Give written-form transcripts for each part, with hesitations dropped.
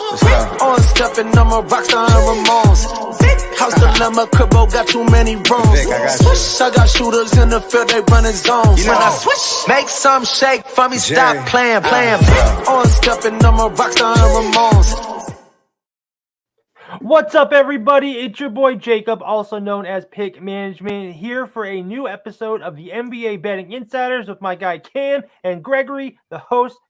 On stepping, I'm a rockstar and Ramones. Big house dilemma, cribbo got too many rooms. Swish, I got shooters in the field, they running zones. When I switch, make some shake for me, stop playing. On stepping, I'm a rockstar and Ramones. What's up, everybody? It's your boy Jacob, also known as Pick Management, here for a new episode of the NBA Betting Insiders with my guy Cam and Gregory, the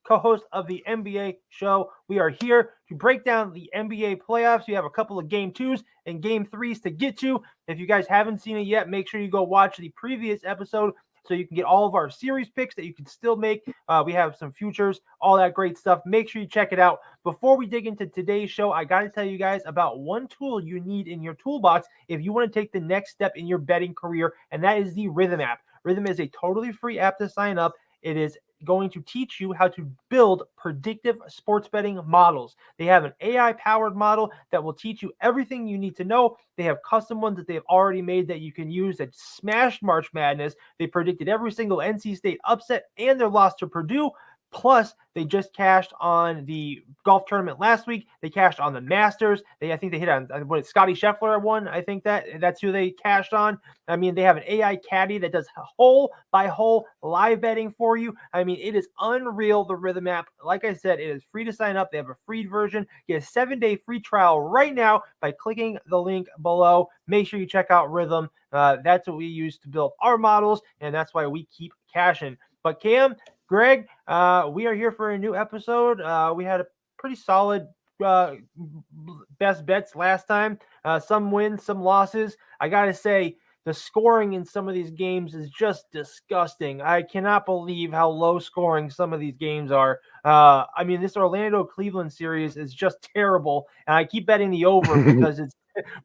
co-host of the NBA show. We are here to break down the NBA playoffs. We have a couple of game twos and game threes to get to. If you guys haven't seen it yet, make sure you go watch the previous episode so you can get all of our series picks that you can still make. We have some futures, all that great stuff. Make sure you check it out. Before we dig into today's show, I got to tell you guys about one tool you need in your toolbox if you want to take the next step in your betting career, and that is the Rhythm app. Rhythm is a totally free app to sign up. It is going to teach you how to build predictive sports betting models. They have an AI-powered model that will teach you everything you need to know. They have custom ones that they've already made that you can use that smashed March Madness. They predicted every single NC State upset and their loss to Purdue. Plus, they just cashed on the golf tournament last week. They cashed on the Masters. I think they hit on Scotty Scheffler won. I think that's who they cashed on. I mean, they have an AI caddy that does hole by hole live betting for you. I mean, it is unreal, the Rhythm app. Like I said, it is free to sign up. They have a free version. Get a 7-day free trial right now by clicking the link below. Make sure you check out Rhythm. That's what we use to build our models, and that's why we keep cashing. But Cam, Greg, we are here for a new episode. We had a pretty solid best bets last time. Some wins, some losses. I got to say, the scoring in some of these games is just disgusting. I cannot believe how low scoring some of these games are. I mean, this Orlando-Cleveland series is just terrible, and I keep betting the over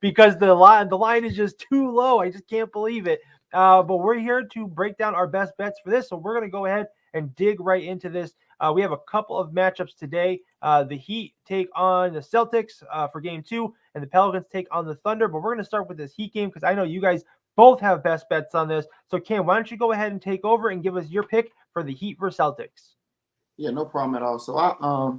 because the line is just too low. I just can't believe it. But we're here to break down our best bets for this, so we're going to go ahead and dig right into this. We have a couple of matchups today. The Heat take on the Celtics for game 2, and the Pelicans take on the Thunder. But we're going to start with this Heat game because I know you guys both have best bets on this. So, Cam, why don't you go ahead and take over and give us your pick for the Heat versus Celtics? Yeah, no problem at all. So I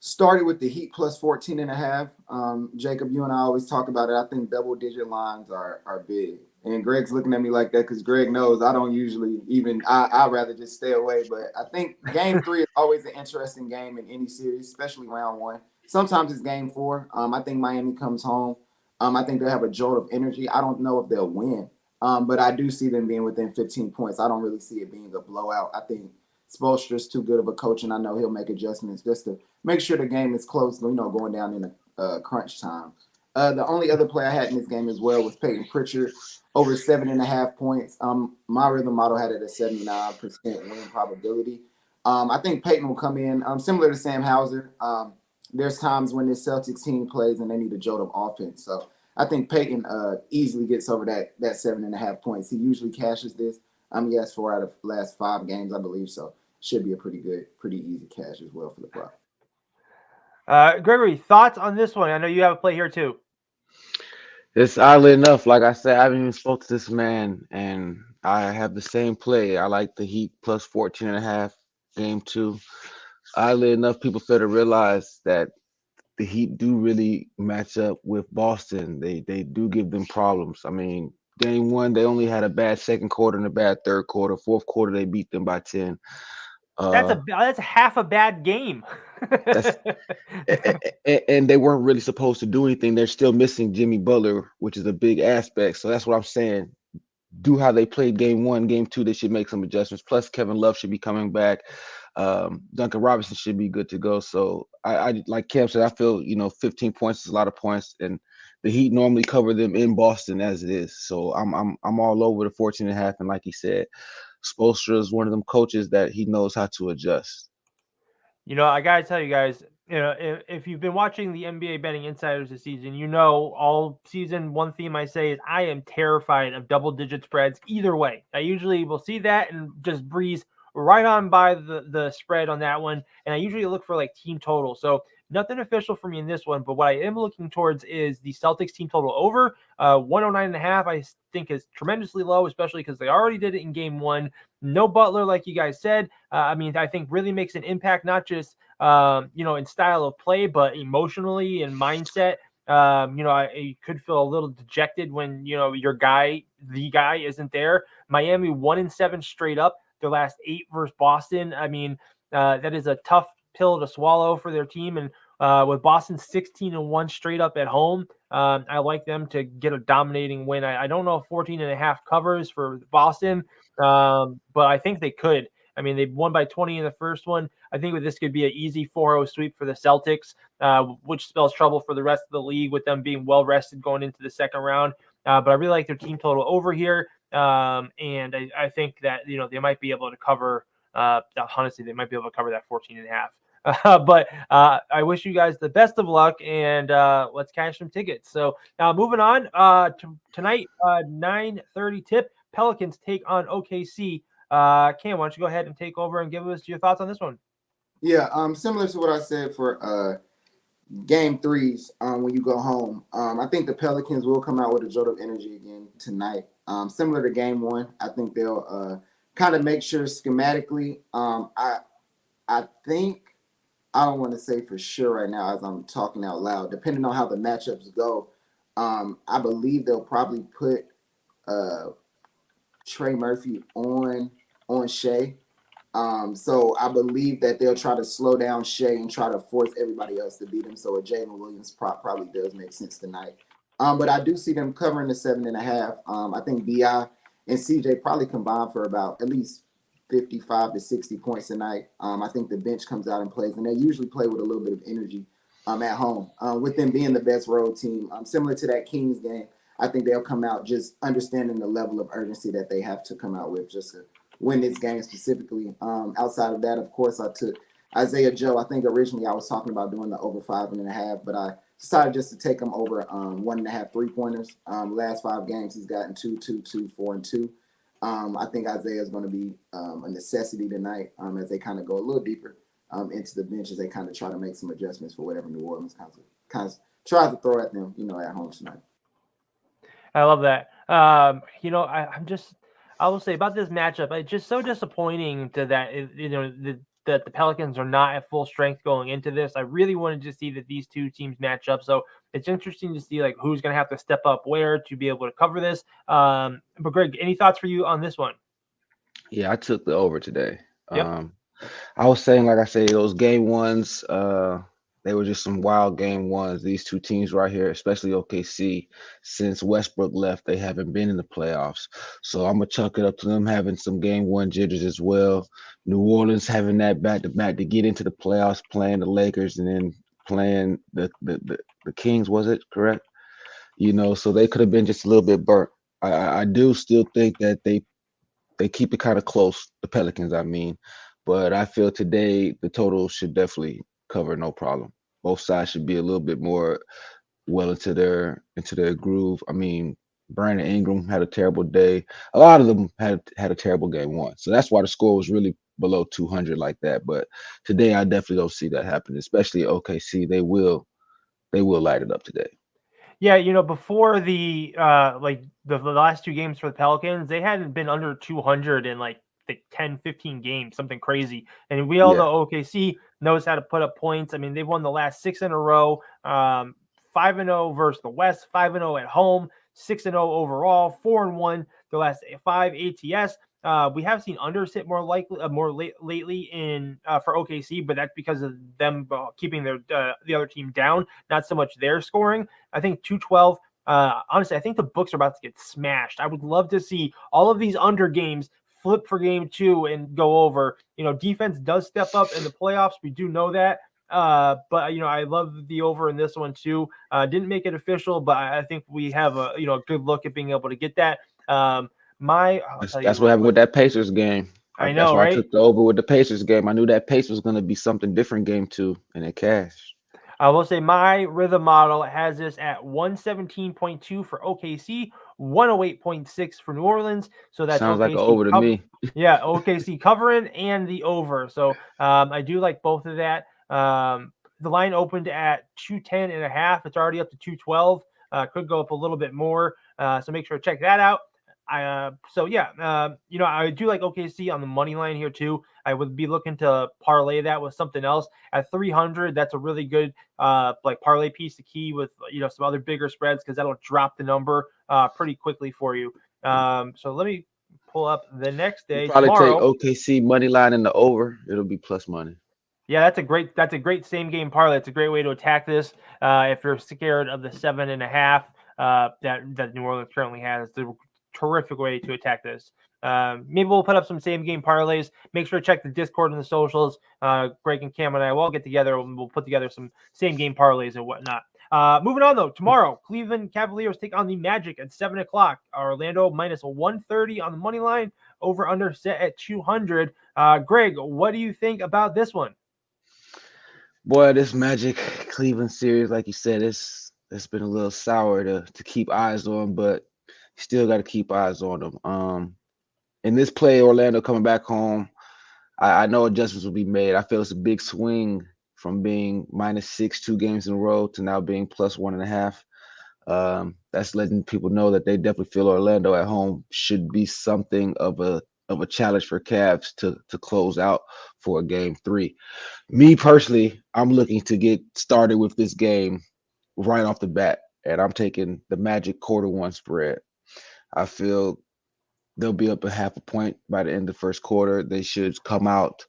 started with the Heat plus 14.5. Jacob, you and I always talk about it. I think double-digit lines are big. And Greg's looking at me like that because Greg knows I don't usually I'd rather just stay away. But I think game 3 is always an interesting game in any series, especially round 1. Sometimes it's game 4. I think Miami comes home. I think they'll have a jolt of energy. I don't know if they'll win, but I do see them being within 15 points. I don't really see it being a blowout. I think Spoelstra's too good of a coach, and I know he'll make adjustments just to make sure the game is close, going down in a crunch time. The only other play I had in this game as well was Peyton Pritchard over 7.5 points. My Rhythm model had it at 79% win probability. I think Peyton will come in similar to Sam Hauser. There's times when this Celtics team plays and they need a jolt of offense. So I think Peyton easily gets over that 7.5 points. He usually cashes this. He has 4 out of the last 5 games, I believe. So should be a pretty easy cash as well for the prop. Gregory, thoughts on this one? I know you have a play here too. It's oddly enough, like I said, I haven't even spoke to this man, and I have the same play. I like the Heat plus 14.5 game 2. Oddly enough, people fail to realize that the Heat do really match up with Boston. They do give them problems. I mean, game 1, they only had a bad second quarter and a bad third quarter. Fourth quarter, they beat them by 10. That's half a bad game. And they weren't really supposed to do anything. They're still missing Jimmy Butler, which is a big aspect. So that's what I'm saying. Do how they played game 1, game 2. They should make some adjustments. Plus, Kevin Love should be coming back. Duncan Robinson should be good to go. So I like Cam said, I feel 15 points is a lot of points, and the Heat normally cover them in Boston as it is. So I'm all over the 14.5, and like he said, Spoelstra is one of them coaches that he knows how to adjust. I gotta tell you guys, if you've been watching the NBA Betting Insiders this season, all season one theme I say is I am terrified of double-digit spreads either way. I usually will see that and just breeze right on by the spread on that one, and I usually look for like team total. So nothing official for me in this one, but what I am looking towards is the Celtics team total over 109.5. I think is tremendously low, especially because they already did it in game 1. No Butler, like you guys said. I think really makes an impact, not just in style of play, but emotionally and mindset. I could feel a little dejected when, the guy isn't there. Miami 1-7 straight up, their last 8 versus Boston. I mean, that is a tough pill to swallow for their team. And with Boston 16-1 straight up at home, I like them to get a dominating win. I don't know if 14.5 covers for Boston, but I think they could. I mean, they won by 20 in the first one. I think this could be an easy 4-0 sweep for the Celtics, which spells trouble for the rest of the league with them being well rested going into the second round. But I really like their team total over here. And I think that, they might be able to cover, honestly, they might be able to cover that 14.5. But I wish you guys the best of luck, and let's cash some tickets. So moving on to tonight, 9:30 tip, Pelicans take on OKC. Cam, why don't you go ahead and take over and give us your thoughts on this one? Yeah, similar to what I said for game 3s when you go home. I think the Pelicans will come out with a jolt of energy again tonight. Similar to game 1, I think they'll kind of make sure schematically. I think, I don't want to say for sure right now as I'm talking out loud, depending on how the matchups go, I believe they'll probably put Trey Murphy on Shea. So I believe that they'll try to slow down Shea and try to force everybody else to beat him. So a Jalen Williams probably does make sense tonight. But I do see them covering the 7.5. I think BI and CJ probably combine for about at least 55 to 60 points tonight. I think the bench comes out and plays, and they usually play with a little bit of energy at home. With them being the best road team, similar to that Kings game, I think they'll come out just understanding the level of urgency that they have to come out with just to win this game specifically. Outside of that, of course, I took Isaiah Joe. I think originally I was talking about doing the over 5.5, but I decided just to take him over 1.5 3-pointers. Last 5 games, he's gotten 2, 2, 2, 4, and 2. I think Isaiah is going to be a necessity tonight as they kind of go a little deeper into the bench as they kind of try to make some adjustments for whatever New Orleans kind of tries to throw at them, at home tonight. I love that. I will say about this matchup, it's just so disappointing that that the Pelicans are not at full strength going into this. I really wanted to see that these two teams match up. So it's interesting to see who's going to have to step up where to be able to cover this. But Greg, any thoughts for you on this one? Yeah, I took the over today. Yep. I was saying, like I say, those game 1s, they were just some wild game 1s. These two teams right here, especially OKC, since Westbrook left, they haven't been in the playoffs. So I'm going to chuck it up to them having some game 1 jitters as well. New Orleans having that back-to-back to get into the playoffs, playing the Lakers and then playing the Kings, was it correct? So they could have been just a little bit burnt. I do still think that they keep it kind of close, the Pelicans, I mean. But I feel today the total should definitely cover, no problem. Both sides should be a little bit more well into their groove. I mean, Brandon Ingram had a terrible day. A lot of them had a terrible game 1. So that's why the score was really below 200 like that. But today I definitely don't see that happen, especially OKC. They will light it up today. Yeah, before the last 2 games for the Pelicans, they hadn't been under 200 in the 10, 15 games, something crazy. And we all know OKC knows how to put up points. I mean, they've won the last 6 in a row, 5-0 versus the West, 5-0 at home, 6-0 overall, 4-1 the last 5 ATS. We have seen unders hit more lately in for OKC, but that's because of them keeping the other team down, not so much their scoring. I think 212. Honestly, I think the books are about to get smashed. I would love to see all of these under games flip for game 2 and go over. Defense does step up in the playoffs. We do know that. But I love the over in this one too. Didn't make it official, but I think we have a good look at being able to get that. That's what happened with that Pacers game. I know, that's why right? I took the over with the Pacers game. I knew that pace was going to be something different game 2, and it cashed. I will say my rhythm model has this at 117.2 for OKC, 108.6 for New Orleans. So that's sounds OKC like an over to me. Yeah, OKC covering and the over. So I do like both of that. The line opened at 210.5. It's already up to 212. Could go up a little bit more. So make sure to check that out. I do like OKC on the money line here too. I would be looking to parlay that with something else at 300. That's a really good like parlay piece to key with some other bigger spreads because that'll drop the number pretty quickly for you. So let me pull up the next day Probably take tomorrow. OKC money line in the over. It'll be plus money. Yeah, that's a great same game parlay. It's a great way to attack this. If you're scared of the 7.5 that New Orleans currently has, it's a terrific way to attack this. Maybe we'll put up some same game parlays. Make sure to check the Discord and the socials. Greg and Cam and I will get together and we'll put together some same game parlays and whatnot. Moving on though, tomorrow Cleveland Cavaliers take on the Magic at 7:00. Orlando minus 130 on the money line. Over under set at 200. Greg, what do you think about this one? Boy, this Magic Cleveland series, like you said, it's been a little sour to keep eyes on, but you still got to keep eyes on them. In this play, Orlando coming back home, I know adjustments will be made. I feel it's a big swing from being -6 2 games in a row to now being +1.5. That's letting people know that they definitely feel Orlando at home should be something of a challenge for Cavs to close out for a game 3. Me personally, I'm looking to get started with this game right off the bat, and I'm taking the Magic quarter-1 spread. I feel they'll be up a half a point by the end of the first quarter. They should come out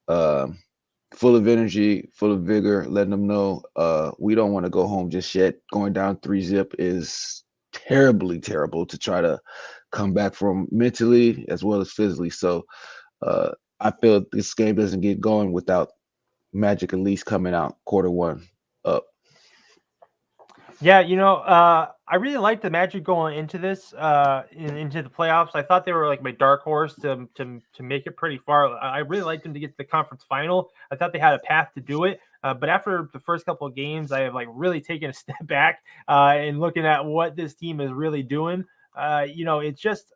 full of energy, full of vigor, letting them know we don't want to go home just yet. Going down 3-zip is terribly terrible to try to come back from mentally as well as physically. So I feel this game doesn't get going without Magic at least coming out quarter-1 up. Yeah, I really liked the Magic going into this, into the playoffs. I thought they were like my dark horse to make it pretty far. I really liked them to get to the conference final. I thought they had a path to do it. But after the first couple of games, I have like really taken a step back and looking at what this team is really doing. It's just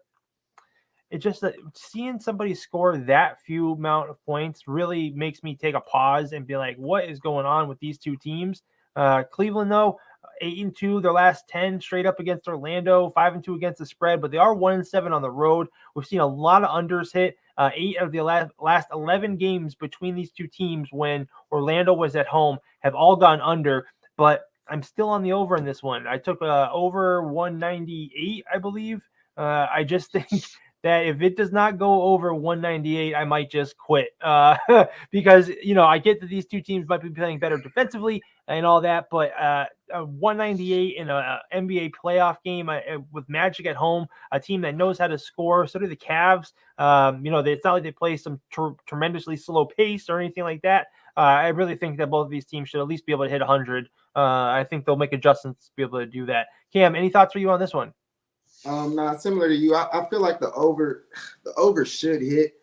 that seeing somebody score that few amount of points really makes me take a pause and be like, what is going on with these two teams? Cleveland, though, 8-2, their last 10 straight up against Orlando, 5-2 against the spread, but they are 1-7 on the road. We've seen a lot of unders hit. 8 of the last 11 games between these two teams when Orlando was at home have all gone under, but I'm still on the over in this one. I took over 198, I believe. I just think that if it does not go over 198, I might just quit because, I get that these two teams might be playing better defensively and all that, but 198 in an NBA playoff game with Magic at home, a team that knows how to score. So do the Cavs. It's not like they play some tremendously slow pace or anything like that. I really think that both of these teams should at least be able to hit 100. I think they'll make adjustments to be able to do that. Cam, any thoughts for you on this one? Similar to you, I feel like the over should hit.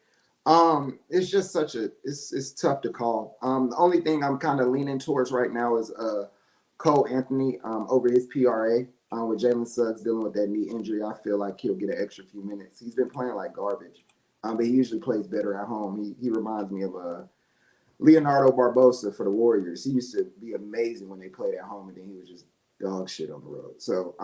It's just it's tough to call. The only thing I'm kind of leaning towards right now is Cole Anthony over his PRA with Jalen Suggs dealing with that knee injury. I feel like he'll get an extra few minutes. He's been playing like garbage, but he usually plays better at home. He reminds me of Leonardo Barbosa for the Warriors. He used to be amazing when they played at home, and then he was just dog shit on the road. So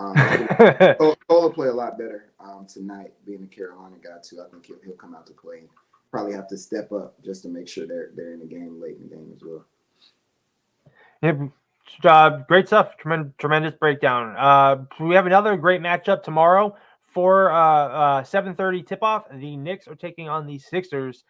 Cole will play a lot better tonight, being a Carolina guy too. I think he'll come out to play and probably have to step up just to make sure they're in the game late in the game as well. Yeah, great stuff. Tremendous breakdown. We have another great matchup tomorrow for 7:30 tip-off. The Knicks are taking on the Sixers.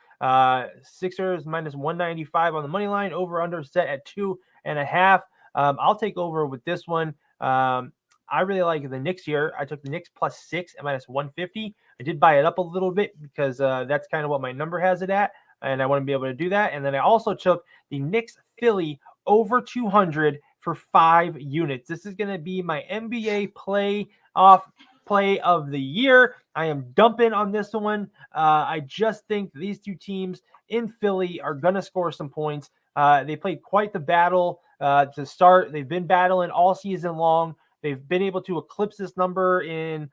Sixers minus 195 on the money line. Over under set at 2.5. I'll take over with this one. I really like the Knicks here. I took the Knicks +6 at minus 150. I did buy it up a little bit because that's kind of what my number has it at, and I want to be able to do that. And then I also took the Knicks Philly over 200 for 5 units. This is going to be my NBA playoff play of the year. I am dumping on this one. I just think these two teams in Philly are going to score some points. They played quite the battle to start. They've been battling all season long. They've been able to eclipse this number in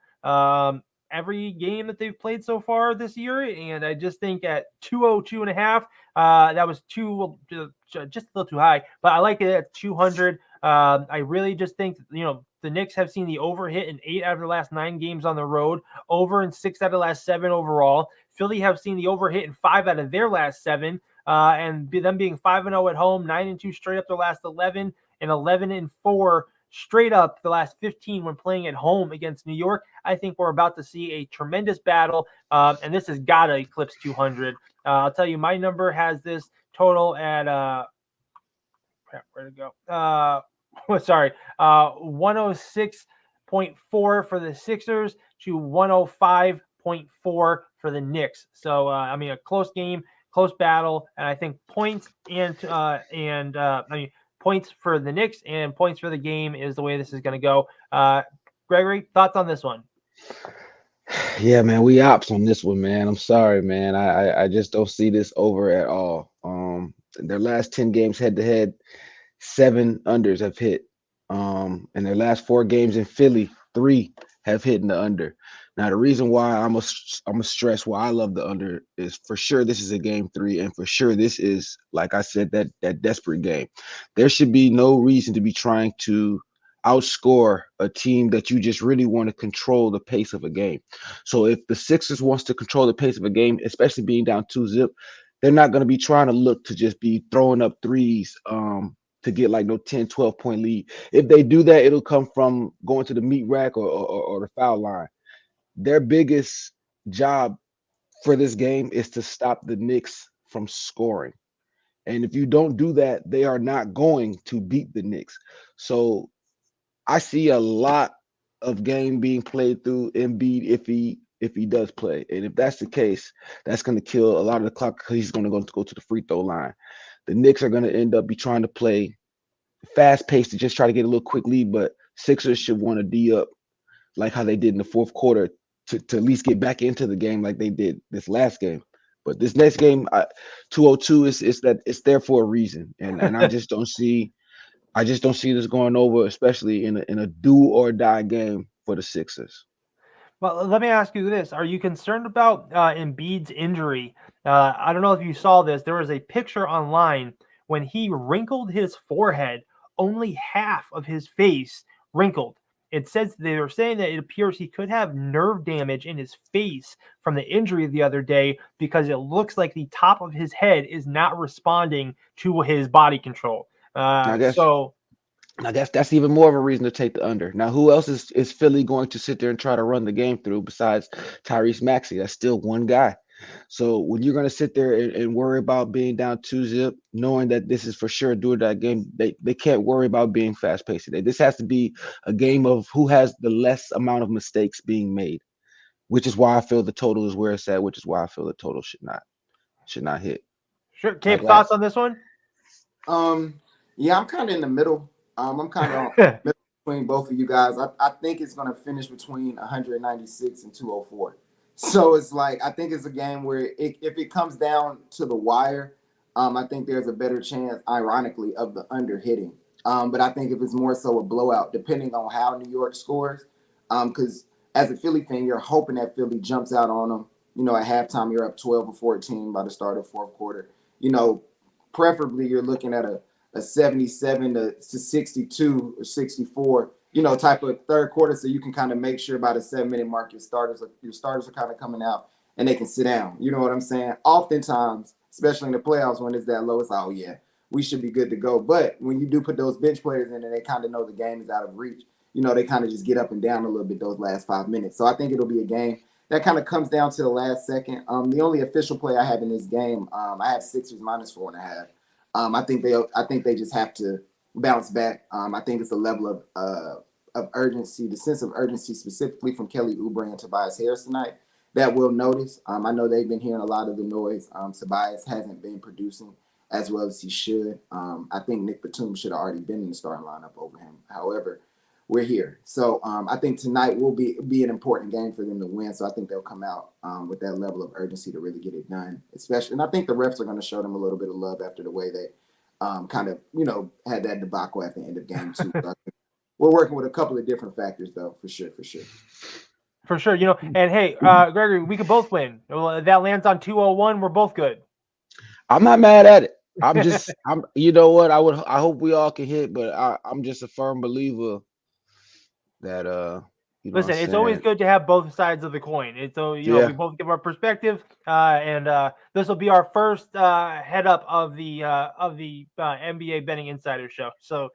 every game that they've played so far this year. And I just think at 202.5, that was just a little too high. But I like it at 200. I really just think, The Knicks have seen the over hit in 8 out of the last 9 games on the road, over in 6 out of the last 7 overall. Philly have seen the over hit in 5 out of their last 7, and them being 5-0 at home, 9-2 straight up their last 11, and 11-4 straight up the last 15 when playing at home against New York. I think we're about to see a tremendous battle, and this has got to eclipse 200. I'll tell you, my number has this total at where'd it go? 106.4 for the Sixers to 105.4 for the Knicks. So I mean, a close game, close battle, and I think points points for the Knicks and points for the game is the way this is going to go. Gregory, thoughts on this one? Yeah, man, we ops on this one, man. I'm sorry, man. I just don't see this over at all. Their last 10 games head to head, 7 unders have hit. And their last 4 games in Philly, 3 have hit in the under. Now, the reason why I'm a stress why I love the under is for sure this is a game 3, and for sure this is, like I said, that desperate game. There should be no reason to be trying to outscore a team that you just really want to control the pace of a game. So if the Sixers wants to control the pace of a game, especially being down 2-zip, they're not going to be trying to look to just be throwing up threes to get like no 10, 12-point lead. If they do that, it'll come from going to the meat rack or the foul line. Their biggest job for this game is to stop the Knicks from scoring. And if you don't do that, they are not going to beat the Knicks. So I see a lot of game being played through Embiid if he does play. And if that's the case, that's going to kill a lot of the clock because he's going to go to the free throw line. The Knicks are going to end up trying to play fast paced to just try to get a little quick lead, but Sixers should want to D up like how they did in the fourth quarter to at least get back into the game like they did this last game. But this next game, 202 it's there for a reason, and I just don't see this going over, especially in a do or die game for the Sixers. Well, let me ask you this. Are you concerned about Embiid's injury? I don't know if you saw this. There was a picture online when he wrinkled his forehead, only half of his face wrinkled. It says they were saying that it appears he could have nerve damage in his face from the injury the other day because it looks like the top of his head is not responding to his body control. I guess that's even more of a reason to take the under. Now, who else is Philly going to sit there and try to run the game through besides Tyrese Maxey? That's still one guy. So when you're going to sit there and worry about being down 2-zip, knowing that this is for sure during that game, they can't worry about being fast-paced today. This has to be a game of who has the less amount of mistakes being made, which is why I feel the total is where it's at, which is why I feel the total should not hit. Sure. Cape, thoughts on this one? Yeah, I'm kind of in the middle. I'm kind of between both of you guys. I think it's going to finish between 196 and 204. So it's like, I think it's a game where if it comes down to the wire, I think there's a better chance, ironically, of the under hitting. But I think if it's more so a blowout, depending on how New York scores, because as a Philly fan, you're hoping that Philly jumps out on them. You know, at halftime, you're up 12 or 14 by the start of fourth quarter. You know, preferably you're looking at a 77 to 62 or 64, you know, type of third quarter, so you can kind of make sure by the 7-minute mark your starters are kind of coming out and they can sit down. You know what I'm saying? Oftentimes, especially in the playoffs when it's that low, it's like, oh yeah, we should be good to go. But when you do put those bench players in and they kind of know the game is out of reach, you know, they kind of just get up and down a little bit those last 5 minutes. So I think it'll be a game that kind of comes down to the last second. The only official play I have in this game, I have Sixers minus 4.5. I think they just have to bounce back. I think it's a level of urgency, the sense of urgency specifically from Kelly Oubre and Tobias Harris tonight that we'll notice. I know they've been hearing a lot of the noise. Tobias hasn't been producing as well as he should. I think Nick Batum should have already been in the starting lineup over him. However, we're here. So I think tonight will be an important game for them to win. So I think they'll come out with that level of urgency to really get it done, especially. And I think the refs are going to show them a little bit of love after the way they kind of, you know, had that debacle at the end of game 2. So we're working with a couple of different factors, though, for sure. For sure. You know, and hey, Gregory, we could both win. Well, that lands on 201. We're both good. I'm not mad at it. You know what? I hope we all can hit, but I'm just a firm believer that Listen, it's always good to have both sides of the coin. It's we both give our perspective, and this will be our first head up of the NBA Betting Insider Show. So,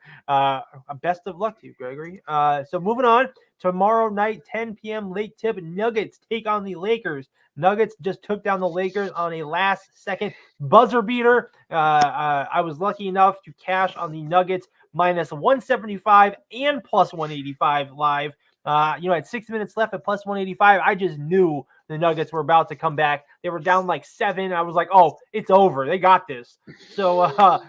best of luck to you, Gregory. So moving on, tomorrow night, 10 p.m. late tip. Nuggets take on the Lakers. Nuggets just took down the Lakers on a last-second buzzer beater. I was lucky enough to cash on the Nuggets minus 175 and plus 185 live. At 6 minutes left at plus 185, I just knew the Nuggets were about to come back. They were down like 7. I was like, oh, it's over. They got this. So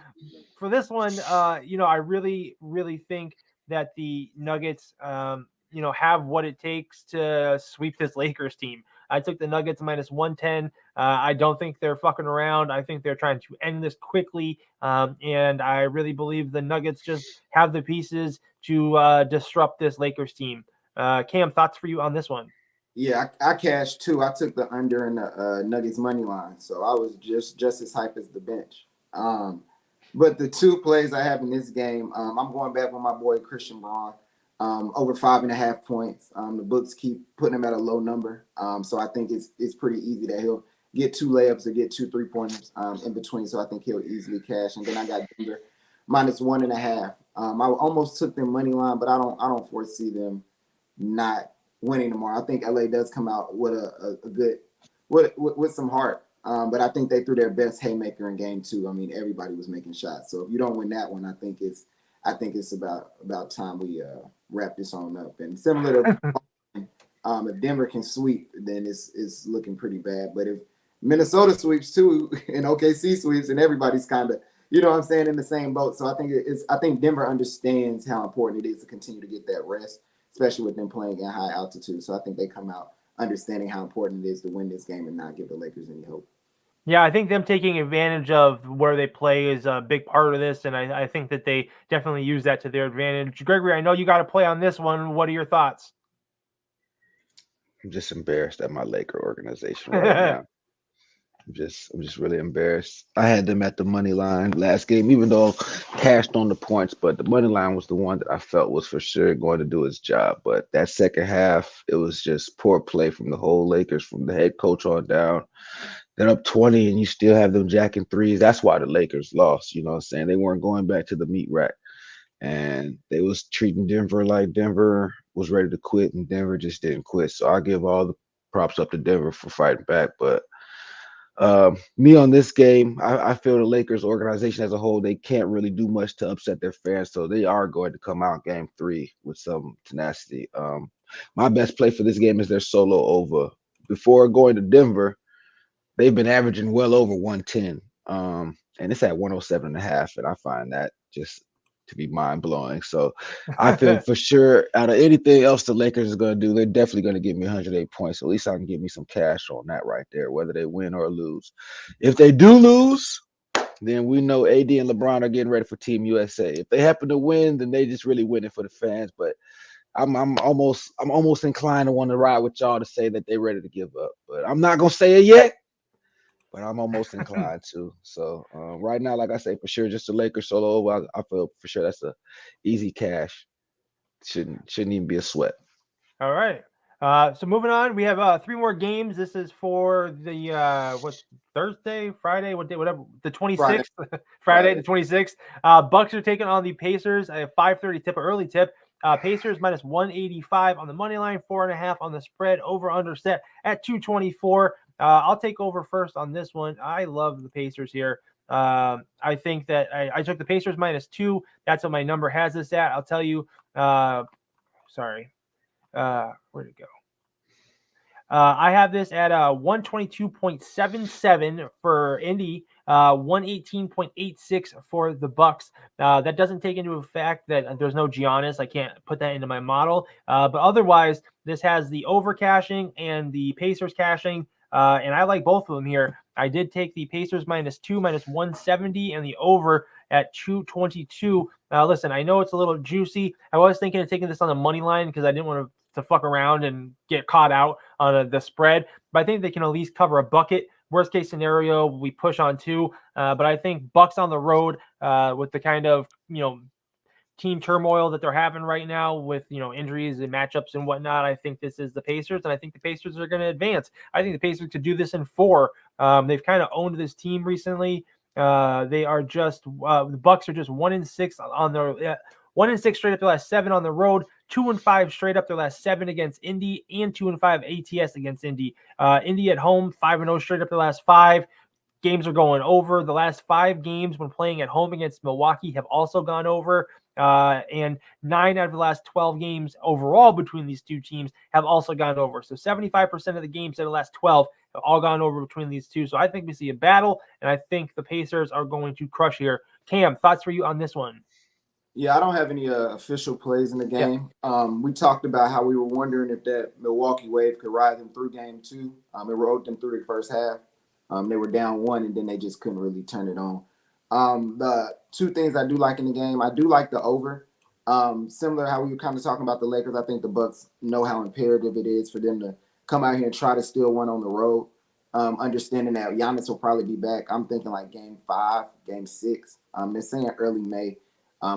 for this one, I really, really think that the Nuggets, have what it takes to sweep this Lakers team. I took the Nuggets minus 110. I don't think they're fucking around. I think they're trying to end this quickly. And I really believe the Nuggets just have the pieces to disrupt this Lakers team. Cam, thoughts for you on this one? Yeah, I cashed too. I took the under in the Nuggets money line, so I was just as hype as the bench. But the two plays I have in this game, I'm going back with my boy Christian Braun, over 5.5 points. The books keep putting him at a low number, so I think it's pretty easy that he'll get 2 layups or get 2 3-pointers in between. So I think he'll easily cash. And then I got Denver minus 1.5. I almost took them money line, but I don't foresee them not winning tomorrow. I think LA does come out with a good with some heart. But I think they threw their best haymaker in game 2. I mean, everybody was making shots. So if you don't win that one, I think it's about time we wrap this on up. And similar to if Denver can sweep, then it's looking pretty bad. But if Minnesota sweeps too, and OKC sweeps, and everybody's kind of, in the same boat. So I think Denver understands how important it is to continue to get that rest, especially with them playing at high altitude. So I think they come out understanding how important it is to win this game and not give the Lakers any hope. Yeah, I think them taking advantage of where they play is a big part of this, and I think that they definitely use that to their advantage. Gregory, I know you got to play on this one. What are your thoughts? I'm just embarrassed at my Laker organization right now. I'm just really embarrassed. I had them at the money line last game, even though cashed on the points, but the money line was the one that I felt was for sure going to do its job. But that second half, it was just poor play from the whole Lakers, from the head coach on down. They're up 20 and you still have them jacking threes. That's why the Lakers lost. You know what I'm saying? They weren't going back to the meat rack. And they was treating Denver like Denver was ready to quit, and Denver just didn't quit. So I give all the props up to Denver for fighting back. But me on this game, I feel the Lakers organization as a whole, they can't really do much to upset their fans. So they are going to come out game 3 with some tenacity. My best play for this game is their solo over. Before going to Denver, they've been averaging well over 110. And it's at 107.5. And I find that just to be mind-blowing. So I feel for sure out of anything else the Lakers is going to do, they're definitely going to give me 108 points. So at least I can give me some cash on that right there, whether they win or lose. If they do lose, then we know AD and LeBron are getting ready for Team USA. If they happen to win, then they just really winning for the fans. But I'm almost inclined to want to ride with y'all to say that they're ready to give up. But I'm not going to say it yet. But I'm almost inclined to. So right now, like I say, for sure, just the Lakers solo over. I feel for sure that's a easy cash. Shouldn't even be a sweat. All right. So moving on, we have 3 more games. This is for the Thursday, Friday, what day, whatever, the 26th, Friday the 26th. Bucks are taking on the Pacers. A 5:30 tip, early tip. Pacers minus 185 on the money line, 4.5 on the spread. Over under set at 224. I'll take over first on this one. I love the Pacers here. I think that I took the Pacers minus 2. That's what my number has this at. I'll tell you. Sorry. Where'd it go? I have this at 122.77 for Indy, 118.86 for the Bucks. That doesn't take into effect that there's no Giannis. I can't put that into my model. But otherwise, this has the over cashing and the Pacers cashing. And I like both of them here. I did take the Pacers minus 2, minus 170, and the over at 222. Listen, I know it's a little juicy. I was thinking of taking this on the money line because I didn't want to fuck around and get caught out on the spread. But I think they can at least cover a bucket. Worst case scenario, we push on 2. But I think Bucks on the road with the kind of, team turmoil that they're having right now with, injuries and matchups and whatnot, I think this is the Pacers, and I think the Pacers are going to advance. I think the Pacers could do this in 4. They've kind of owned this team recently. They are just the Bucks are just 1-6 on their 1-6 straight up their last 7 on the road, 2-5 straight up their last 7 against Indy, and 2-5 ATS against Indy. Indy at home, 5-0 straight up their last 5. Games are going over. The last 5 games when playing at home against Milwaukee have also gone over. And 9 out of the last 12 games overall between these two teams have also gone over. So 75% of the games in the last 12 have all gone over between these two. So I think we see a battle, and I think the Pacers are going to crush here. Cam, thoughts for you on this one? Yeah, I don't have any official plays in the game. We talked about how we were wondering if that Milwaukee wave could ride them through game 2. It rode them through the first half. They were down 1, and then they just couldn't really turn it on. The 2 things I do like in the game, I do like the over. Similar how we were kind of talking about the Lakers, I think the Bucks know how imperative it is for them to come out here and try to steal one on the road. Understanding that Giannis will probably be back. I'm thinking like game 5, game 6. They're saying early May.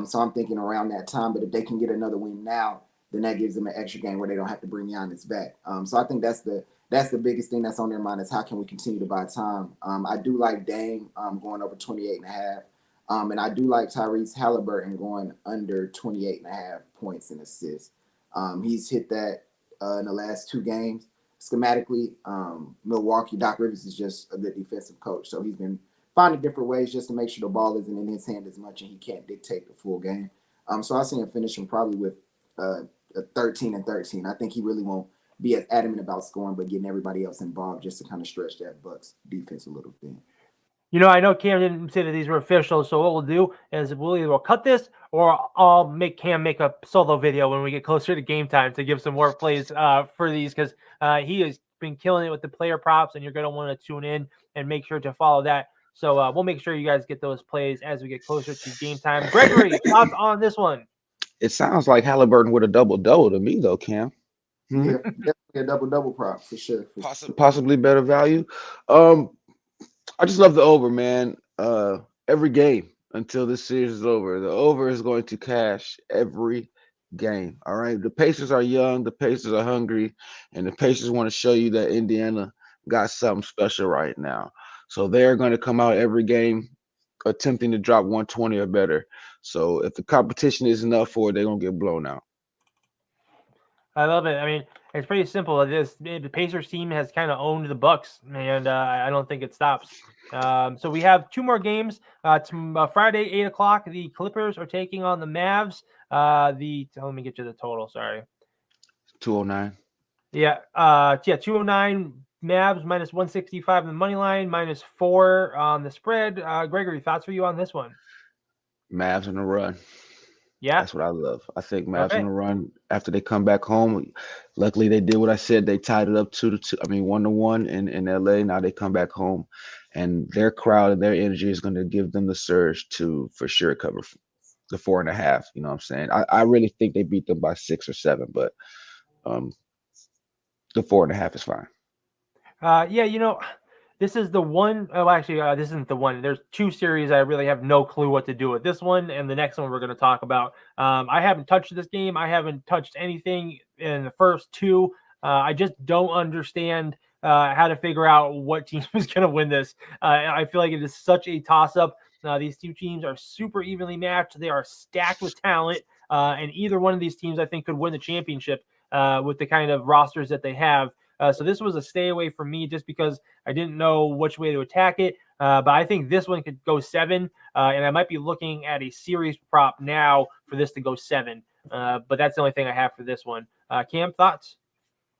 So I'm thinking around that time. But if they can get another win now, then that gives them an extra game where they don't have to bring Giannis back. So I think that's the biggest thing that's on their mind is how can we continue to buy time. I do like Dame going over 28.5. And I do like Tyrese Halliburton going under 28.5 points and assists. He's hit that in the last 2 games. Schematically, Milwaukee, Doc Rivers is just a good defensive coach. So he's been finding different ways just to make sure the ball isn't in his hand as much and he can't dictate the full game. So I see him finishing probably with a 13-13. I think he really won't be as adamant about scoring, but getting everybody else involved just to kind of stretch that Bucks defense a little bit. I know Cam didn't say that these were official, so what we'll do is we'll either cut this or I'll make Cam make a solo video when we get closer to game time to give some more plays for these, because he has been killing it with the player props, and you're going to want to tune in and make sure to follow that. So we'll make sure you guys get those plays as we get closer to game time. Gregory, thoughts on this one? It sounds like Halliburton with a double-double to me, though, Cam. Yeah, definitely a double prop for sure. Possibly better value. I just love the over, man. Every game until this series is over, the over is going to cash every game. All right. The Pacers are young, the Pacers are hungry, and the Pacers want to show you that Indiana got something special right now. So they're going to come out every game attempting to drop 120 or better. So if the competition isn't up for it, they're going to get blown out. I love it. I mean, it's pretty simple. The Pacers team has kind of owned the Bucks, and I don't think it stops. So we have 2 more games. Friday, 8 o'clock, the Clippers are taking on the Mavs. Let me get you the total. Sorry. 209. Yeah. 209 Mavs minus 165 on the money line, minus 4 on the spread. Gregory, thoughts for you on this one? Mavs in a run. Yeah, that's what I love. I think Mavs in a run after they come back home. Luckily, they did what I said. They tied it up 1-1 in LA. Now they come back home, and their crowd and their energy is going to give them the surge to for sure cover the 4.5. You know what I'm saying? I really think they beat them by 6 or 7, but the 4.5 is fine. This is the one. Oh, actually, this isn't the one. There's 2 series I really have no clue what to do with. This one and the next one we're going to talk about. I haven't touched this game. I haven't touched anything in the first 2. I just don't understand how to figure out what team is going to win this. I feel like it is such a toss-up. These 2 teams are super evenly matched. They are stacked with talent, and either one of these teams I think could win the championship with the kind of rosters that they have. So this was a stay away from me just because I didn't know which way to attack it. But I think this one could go 7, and I might be looking at a series prop now for this to go 7. But that's the only thing I have for this one. Cam, thoughts?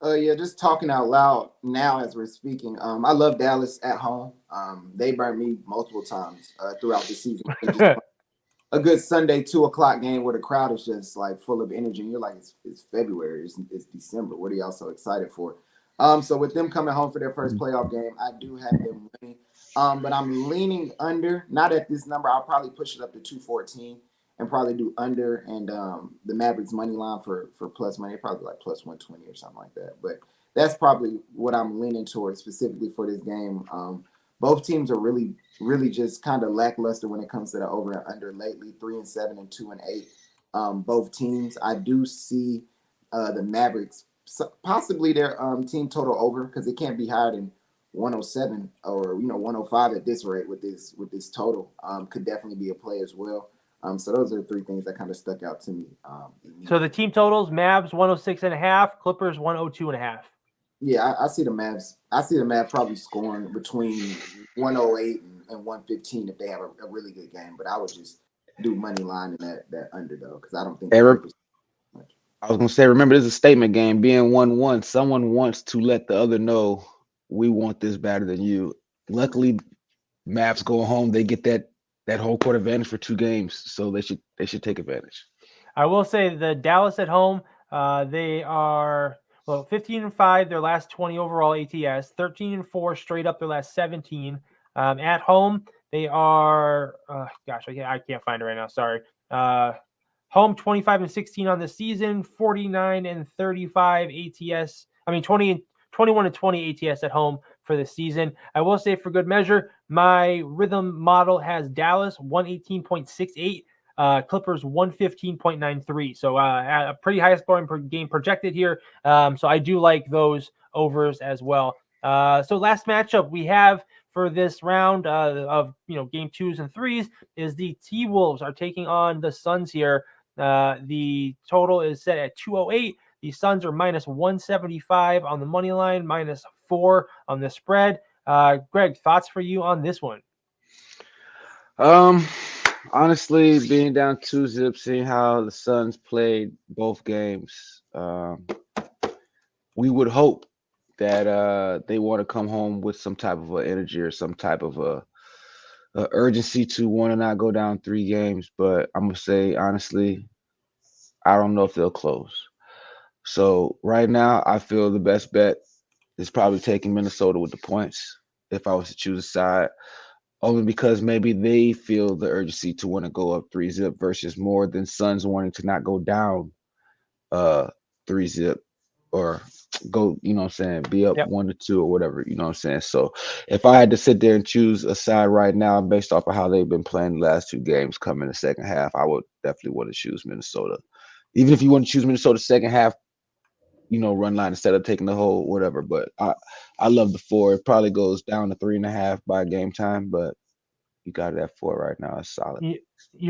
Yeah, just talking out loud now as we're speaking. I love Dallas at home. They burned me multiple times throughout the season. A good Sunday 2:00 game where the crowd is just like full of energy. And you're like, it's February, it's December. What are y'all so excited for? So with them coming home for their first playoff game, I do have them winning. But I'm leaning under, not at this number. I'll probably push it up to 214 and probably do under. And the Mavericks money line for plus money, probably like plus 120 or something like that. But that's probably what I'm leaning towards specifically for this game. Both teams are really just kind of lackluster when it comes to the over and under lately, 3-7 and 2-8. both teams. I do see the Mavericks possibly their team total over because it can't be higher than 107 or 105 at this rate with this total. Could definitely be a play as well. So those are the three things that kind of stuck out to me. So the team totals: Mavs 106.5, Clippers 102.5. Yeah, I see the Mavs. I see the Mavs probably scoring between 108 and 115 if they have a really good game. But I would just do money line in that under though because I don't think the Clippers much. I was gonna say, remember, this is a statement game. Being 1-1, someone wants to let the other know we want this better than you. Luckily, Mavs go home. They get that whole court advantage for 2 games, so they should take advantage. I will say the Dallas at home, they are 15-5 their last 20 overall ATS, 13-4 straight up their last 17. At home, they are I can't find it right now. Sorry. Home 25-16 on the season, 49-35 ATS. I mean 21-20 ATS at home for the season. I will say for good measure, my rhythm model has Dallas 118.68. Clippers 115.93. So a pretty high scoring per game projected here. So I do like those overs as well. So last matchup we have for this round of game 2s and 3s is the T-Wolves are taking on the Suns here. The total is set at 208. The Suns are minus 175 on the money line, minus 4 on the spread. Greg, thoughts for you on this one? Honestly, being down 2-0, seeing how the Suns played both games, we would hope that they want to come home with some type of energy or some type of a urgency to want to not go down 3 games. But I'm gonna say honestly, I don't know if they'll close. So right now, I feel the best bet is probably taking Minnesota with the points if I was to choose a side. Only because maybe they feel the urgency to want to go up 3-0 versus more than Suns wanting to not go down 3-0 or go, be up 1-2 or whatever, you know what I'm saying? So if I had to sit there and choose a side right now based off of how they've been playing the last 2 games coming in the second half, I would definitely want to choose Minnesota. Even if you want to choose Minnesota second half, run line instead of taking the whole whatever. But I love the 4. It probably goes down to 3.5 by game time, but you got it at 4 right now. It's solid.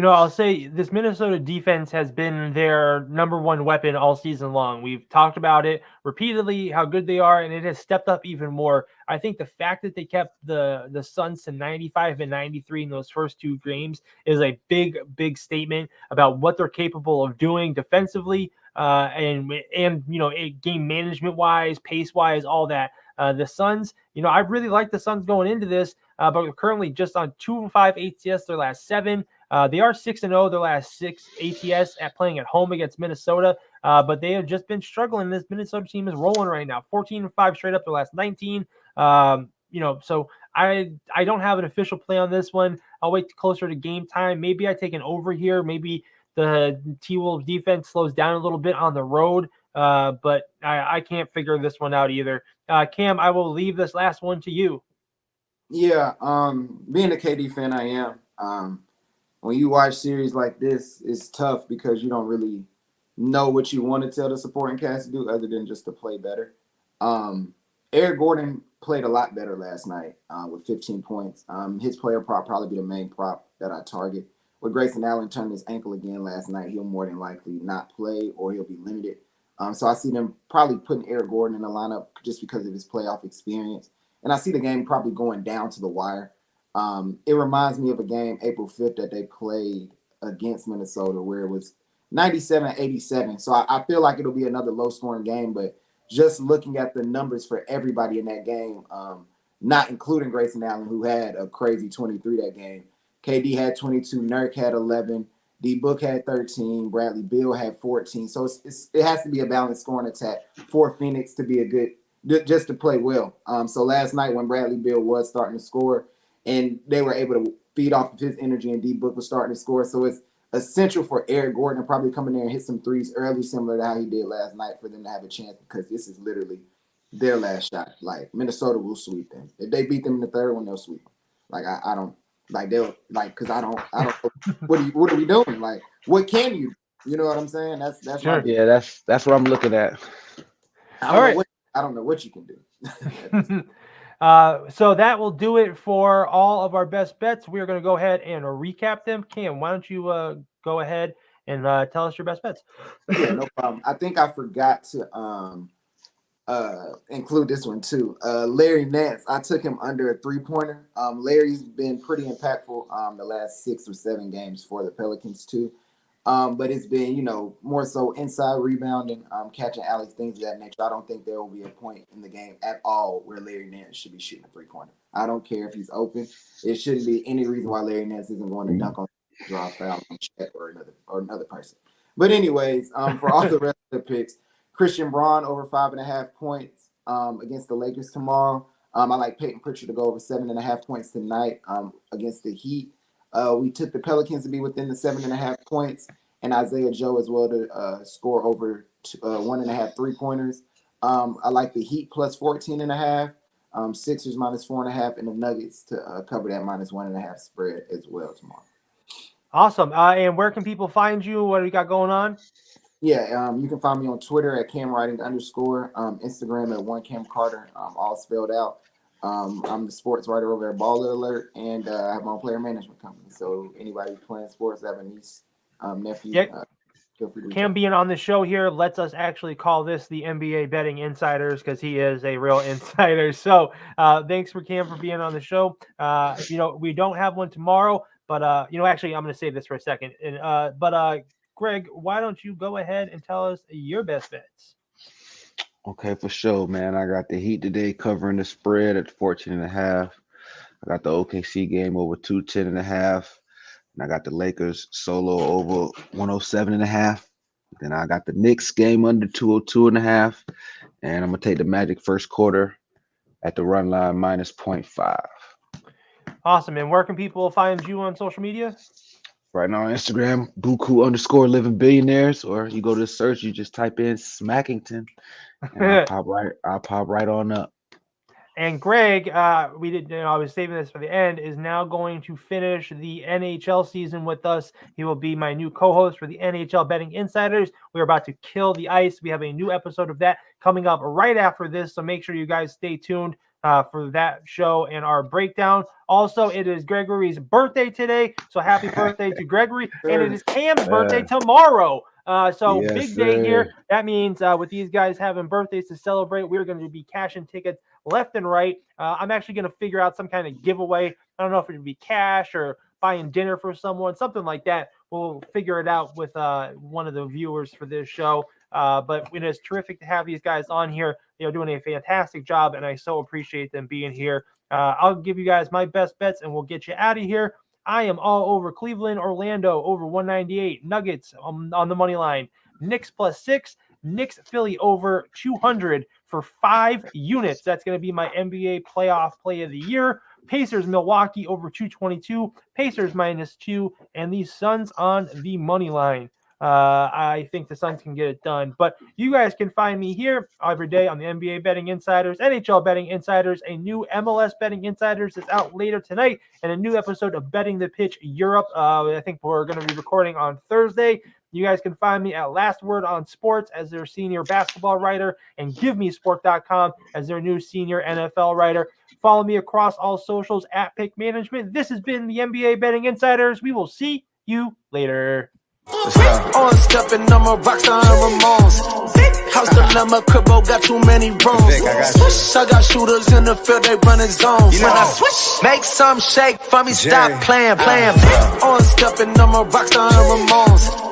I'll say this Minnesota defense has been their number one weapon all season long. We've talked about it repeatedly, how good they are, and it has stepped up even more. I think the fact that they kept the Suns to 95 and 93 in those first 2 games is a big, big statement about what they're capable of doing defensively, and game management wise, pace wise, all that. The Suns, I really like the Suns going into this, but we're currently just on 2-5 ATS their last 7. They are 6-0 their last 6 ATS at playing at home against Minnesota, but they have just been struggling. This Minnesota team is rolling right now, 14-5 straight up their last 19. So I don't have an official play on this one. I'll wait closer to game time. Maybe I take an over here. Maybe the T-Wolves defense slows down a little bit on the road, but I can't figure this one out either. Cam, I will leave this last one to you. Yeah, being a KD fan, I am. When you watch series like this, it's tough because you don't really know what you want to tell the supporting cast to do other than just to play better. Eric Gordon played a lot better last night with 15 points. His player prop probably be the main prop that I target. With Grayson Allen turning his ankle again last night, he'll more than likely not play or he'll be limited. So I see them probably putting Eric Gordon in the lineup just because of his playoff experience. And I see the game probably going down to the wire. It reminds me of a game April 5th that they played against Minnesota where it was 97-87. So I feel like it'll be another low-scoring game, but just looking at the numbers for everybody in that game, not including Grayson Allen, who had a crazy 23 that game. KD had 22, Nurk had 11, D-Book had 13, Bradley Beal had 14. So it has to be a balanced scoring attack for Phoenix to be a good – just to play well. So last night when Bradley Beal was starting to score and they were able to feed off of his energy and D-Book was starting to score. So it's essential for Eric Gordon to probably come in there and hit some threes early, similar to how he did last night, for them to have a chance because this is literally their last shot. Like, Minnesota will sweep them. If they beat them in the third one, they'll sweep them. Like, I don't – like, they'll – like, because I don't – what are we doing? Like, what can you You know what I'm saying? That's Sure. my big. Yeah, that's what I'm looking at. I don't know what you can do. So that will do it for all of our best bets. We're going to go ahead and recap them. Cam, why don't you go ahead and tell us your best bets? Yeah, no problem. I think I forgot to include this one too. Larry Nance, I took him under a 3-pointer. Larry's been pretty impactful the last 6 or 7 games for the Pelicans too. But it's been, more so inside rebounding, catching alleys, things of that nature. I don't think there will be a point in the game at all where Larry Nance should be shooting a 3-pointer. I don't care if he's open. It shouldn't be any reason why Larry Nance isn't going to dunk on, draw a foul on Chet or another person. But anyways, for all the rest of the picks, Christian Braun over 5.5 points against the Lakers tomorrow. I like Peyton Pritchard to go over 7.5 points tonight against the Heat. We took the Pelicans to be within the 7.5 points, and Isaiah Joe as well to score over 1.5 3-pointers. I like the Heat plus 14.5, Sixers minus 4.5, and the Nuggets to cover that minus 1.5 spread as well tomorrow. Awesome. And where can people find you? What do you got going on? Yeah, you can find me on Twitter at camwriting_, Instagram at 1camcarter, all spelled out. I'm the sports writer over at Baller Alert, and I have my own player management company. So anybody playing sports, have a niece, nephew, feel free to Cam being on the show here lets us actually call this the NBA Betting Insiders because he is a real insider. So thanks for Cam for being on the show. We don't have one tomorrow, but actually I'm going to save this for a second. But Greg, why don't you go ahead and tell us your best bets? Okay, for sure, man. I got the Heat today covering the spread at 14.5. I got the OKC game over 210.5. And I got the Lakers solo over 107.5. Then I got the Knicks game under 202.5. And I'm going to take the Magic first quarter at the run line minus 0.5. Awesome. And where can people find you on social media? Right now on Instagram, Buku_living billionaires, or you go to the search, you just type in Smackington, and I'll pop right on up. And Greg, I was saving this for the end, is now going to finish the NHL season with us. He will be my new co-host for the NHL Betting Insiders. We're about to kill the ice. We have a new episode of that coming up right after this, so make sure you guys stay tuned for that show and our breakdown. Also, it is Gregory's birthday today, so happy birthday to Gregory. And it is Cam's birthday tomorrow. So yes, big day here. That means with these guys having birthdays to celebrate, we're going to be cashing tickets left and right. I'm actually going to figure out some kind of giveaway. I don't know if it would be cash or buying dinner for someone, something like that. We'll figure it out with one of the viewers for this show. But it's terrific to have these guys on here. They're doing a fantastic job, and I so appreciate them being here. I'll give you guys my best bets, and we'll get you out of here. I am all over Cleveland, Orlando, over 198. Nuggets on the money line. Knicks plus 6. Knicks Philly over 200 for 5 units. That's going to be my NBA playoff play of the year. Pacers Milwaukee over 222. Pacers minus 2. And the Suns on the money line. I think the Suns can get it done. But you guys can find me here every day on the NBA Betting Insiders, NHL Betting Insiders. A new MLS Betting Insiders is out later tonight, and a new episode of Betting the Pitch Europe. I think we're going to be recording on Thursday. You guys can find me at Last Word on Sports as their senior basketball writer, and GiveMeSport.com as their new senior NFL writer. Follow me across all socials at Pick Management. This has been the NBA Betting Insiders. We will see you later. On stepping, I'm a rockstar and Ramones. House dilemma, cribbo got too many rooms. Swish, I got shooters in the field, they running zones. When I swish, make some shake for me, stop playing. On stepping, I'm a rockstar and Ramones.